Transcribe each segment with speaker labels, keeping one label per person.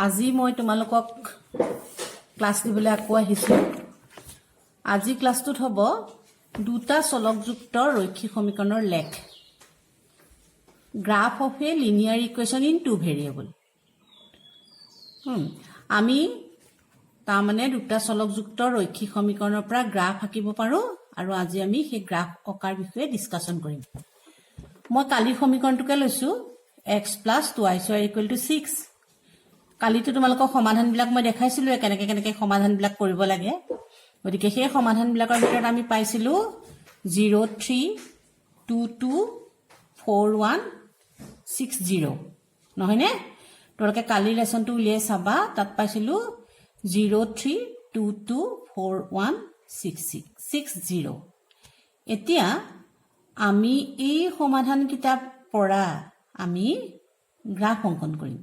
Speaker 1: আজি মই তোমালোকক ক্লাছ দিবলৈ আকৌ আহিছো। আজি ক্লাছটোত হ'ব দুটা চলকযুক্ত ৰৈখিক সমীকৰণৰ লেখ। Graph of a linear equation in two variable. আমি তাৰমানে দুটা চলকযুক্ত ৰৈখিক সমীকৰণৰ পৰা গ্ৰাফ আঁকিব পাৰো আৰু আজি আমি সেই গ্ৰাফ অঁকাৰ বিষয়ে ডিছকাশ্যন কৰিম। মই কালিৰ সমীকৰণটোকে লৈছো x + 2y² = 6। কালিতো তোমালোকক সমাধানবিলাক মই দেখাইছিলো কেনেকৈ সমাধানবিলাক কৰিব লাগে। গতিকে সেই সমাধানবিলাকৰ ভিতৰত আমি পাইছিলো 0322416 নহয়নে? তোমালোকে কালি লেসনটো উলিয়াই চাবা, তাত পাইছিলো 032241660। এতিয়া আমি এই সমাধান কিতাপ পৰা আমি গ্ৰাফ অংকন কৰিম।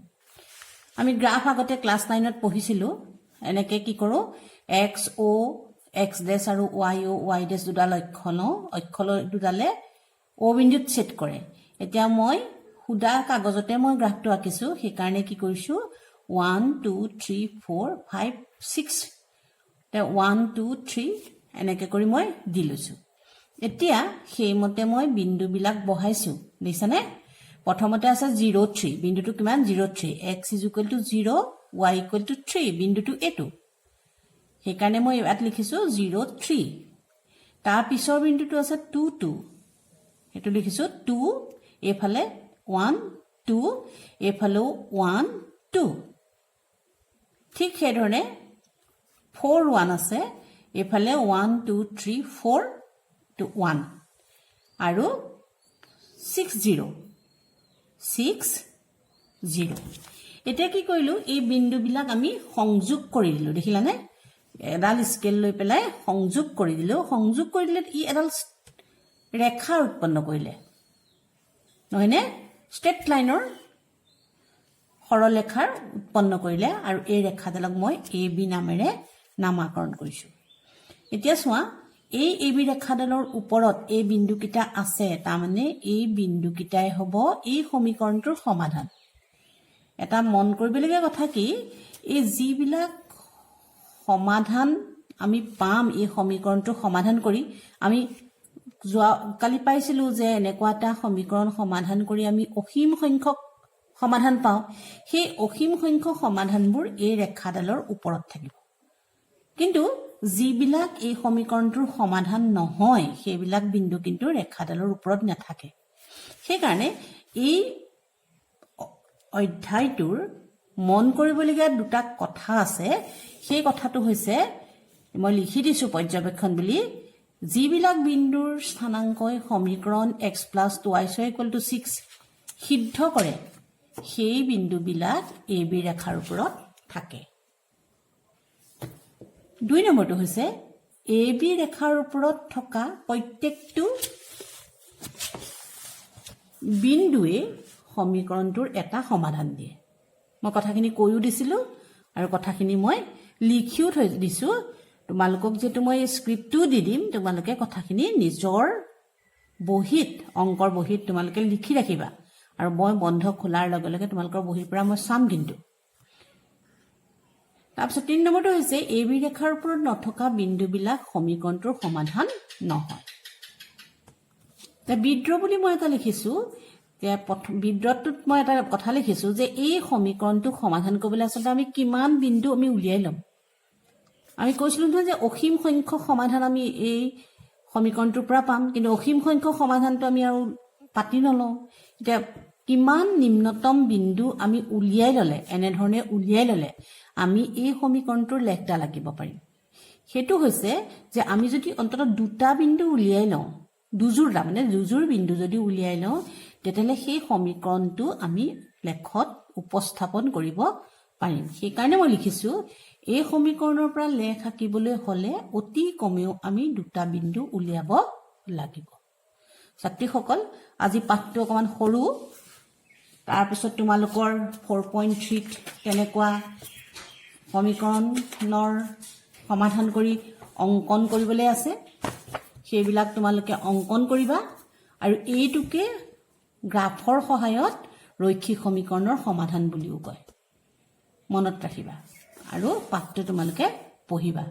Speaker 1: আমি গ্ৰাফ আগতে ক্লাছ 9ত পঢ়িছিলো। এনেকৈ কি কৰো, x o x' আৰু y o y' দুডাল অক্ষ দুডালে o বিন্দুত ছেট কৰে। এতিয়া মই সুদা কাগজতে মই গ্ৰাফটো আঁকিছো। সেইকাৰণে কি কৰিছো 1 2 3 4 5 6 1 2 3 এনেকৈ কৰি মই দি লৈছো। এতিয়া সেইমতে মই বিন্দুবিলাক বহাইছো, দেখিছানে? প্ৰথমতে আছে 0 3, বিন্দুটো কিমান 0 3, x = 0 y = 3, বিন্দুটো এইটো। সেইকাৰণে মই ইয়াত লিখিছো 0 3। তাৰ পিছৰ বিন্দুটো আছে 2 2, সেইটো লিখিছো 2, এইফালে 1 2, এইফালেও 1 2। ঠিক সেইধৰণে 4 1 আছে, এইফালে 1 2 3 4 to 1 আৰু 6 0 6 0। এতিয়া কি কৰিলো, এই বিন্দুবিলাক আমি সংযোগ কৰি দিলো। দেখিলানে? এডাল স্কেল লৈ পেলাই সংযোগ কৰি দিলো। সংযোগ কৰি দিলে ই এডাল ৰেখা উৎপন্ন কৰিলে, নহয়নে? ষ্ট্ৰেট লাইনৰ সৰলৰেখাৰ উৎপন্ন কৰিলে আৰু এই ৰেখাডালক মই এ বি নামেৰে নামাকৰণ কৰিছো। এতিয়া চোৱা, এই এ বি ৰেখাডালৰ ওপৰত এই বিন্দুকেইটা আছে, তাৰমানে এই বিন্দুকেইটাই হ'ব এই সমীকৰণটোৰ সমাধান। এটা মন কৰিবলগীয়া কথা কি, এই যিবিলাক সমাধান আমি পাম এই সমীকৰণটো সমাধান কৰি, আমি কালি পাইছিলো যে এনেকুৱা এটা সমীকৰণ সমাধান কৰি আমি অসীম সংখ্যক সমাধান পাওঁ। সেই অসীম সংখ্যক সমাধানবোৰ এই ৰেখাডালৰ ওপৰত থাকিব। কিন্তু যিবিলাক এই সমীকৰণটোৰ সমাধান নহয়, সেইবিলাক বিন্দু কিন্তু ৰেখাডালৰ ওপৰত নাথাকে। সেইকাৰণে এই অধ্যায়টোৰ মন কৰিবলগীয়া দুটা কথা আছে। সেই কথাটো হৈছে, মই লিখি দিছো পৰ্যবেক্ষণ বুলি, যিবিলাক বিন্দুৰ স্থানাংকই সমীকৰণ x + 2y² = 6 সিদ্ধ কৰে, সেই বিন্দুবিলাক এ বি ৰেখাৰ ওপৰত থাকে। 2 নম্বৰটো হৈছে, এ বি ৰেখাৰ ওপৰত থকা প্ৰত্যেকটো বিন্দুৱে সমীকৰণটোৰ এটা সমাধান দিয়ে। মই কথাখিনি কৈও দিছিলো আৰু কথাখিনি মই লিখিও থৈ দিছো। তোমালোকক যিহেতু মই স্ক্ৰিপ্টটো দি দিম, তোমালোকে কথাখিনি নিজৰ বহীত, অংকৰ বহীত তোমালোকে লিখি ৰাখিবা আৰু মই বন্ধ খোলাৰ লগে লগে তোমালোকৰ বহীৰ পৰা মই চাম কিন্তু। তাৰপিছত 3 নম্বৰটো হৈছে, এ বি ৰেখাৰ ওপৰত নথকা বিন্দুবিলাক সমীকৰণটোৰ সমাধান নহয়। বিদ্ৰোহ বুলি মই এটা লিখিছো। বিদ্ৰোহটোত মই এটা কথা লিখিছো যে এই সমীকৰণটোক সমাধান কৰিবলৈ আচলতে আমি কিমান বিন্দু আমি উলিয়াই ল'ম। আমি কৈছিলো নহয় যে অসীম সংখ্যক সমাধান আমি এই সমীকৰণটোৰ পৰা পাম, কিন্তু অসীম সংখ্যক সমাধানটো আমি আৰু পাতি নলওঁ। এতিয়া কিমান নিম্নতম বিন্দু আমি উলিয়াই ল'লে, এনেধৰণে উলিয়াই ল'লে আমি এই সমীকৰণটোৰ লেখডাল আঁকিব পাৰিম। সেইটো হৈছে যে আমি যদি অন্ততঃ দুটা বিন্দু উলিয়াই লওঁ, দুযোৰ বিন্দু যদি উলিয়াই লওঁ, তেতিয়াহ'লে সেই সমীকৰণটো আমি লেখত উপস্থাপন কৰিব পাৰিম। সেইকাৰণে মই লিখিছো, এই সমীকৰণৰ পৰা লেখ আঁকিবলৈ হ'লে অতি কমেও আমি দুটা বিন্দু উলিয়াব লাগিব। ছাত্ৰীসকল, আজি পাঠটো অকণমান সৰু, তাৰপিছত তোমালোকৰ 4.3ত তেনেকুৱা সমীকৰণৰ সমাধান কৰি অংকন কৰিবলৈ আছে। সেইবিলাক তোমালোকে অংকন কৰিবা আৰু এইটোকে গ্ৰাফৰ সহায়ত ৰৈখিক সমীকৰণৰ সমাধান বুলিও কয়। মনত ৰাখিবা আৰু পাঠটো তোমালোকে পঢ়িবা